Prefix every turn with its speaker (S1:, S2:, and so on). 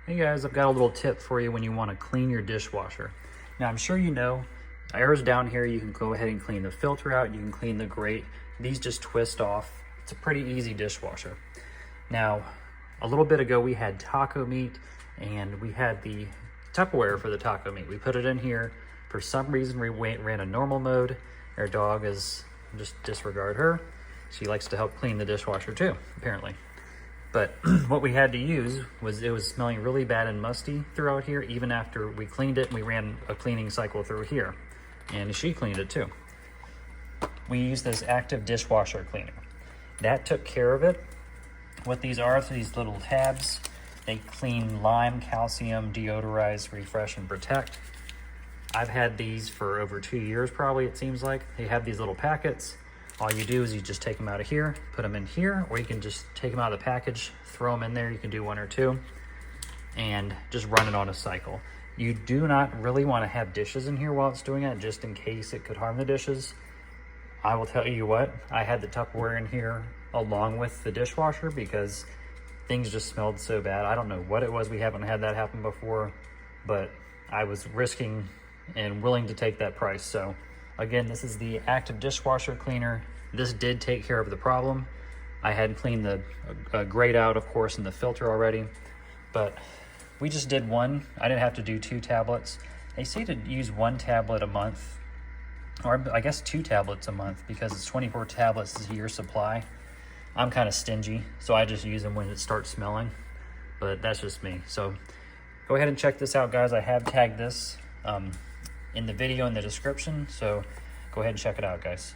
S1: Hey guys, I've got a little tip for you when you want to clean your dishwasher. Now I'm sure you know, air's down here, you can go ahead and clean the filter out, you can clean the grate. These just twist off. It's a pretty easy dishwasher. Now, a little bit ago we had taco meat and we had the Tupperware for the taco meat. We put it in here. For some reason we ran a normal mode. Our dog is, just disregard her. She likes to help clean the dishwasher too, apparently. But what we had to use was, it was smelling really bad and musty throughout here, even after we cleaned it and we ran a cleaning cycle through here. And she cleaned it too. We used this active dishwasher cleaner. That took care of it. What these are, these little tabs, they clean lime, calcium, deodorize, refresh, and protect. I've had these for over 2 years probably, it seems like. They have these little packets. All you do is you just take them out of here, put them in here, or you can just take them out of the package, throw them in there. You can do 1 or 2 and just run it on a cycle. You do not really want to have dishes in here while it's doing it, just in case it could harm the dishes. I will tell you what, I had the Tupperware in here along with the dishwasher because things just smelled so bad. I don't know what it was. We haven't had that happen before, but I was risking and willing to take that price. So again, this is the active dishwasher cleaner. This did take care of the problem. I had cleaned the grate out, of course, and the filter already, but we just did 1. I didn't have to do 2 tablets. They say to use 1 tablet a month, or I guess 2 tablets a month, because it's 24 tablets is a year's supply. I'm kind of stingy, so I just use them when it starts smelling, but that's just me. So go ahead and check this out, guys. I have tagged this in the video in the description, so go ahead and check it out, guys.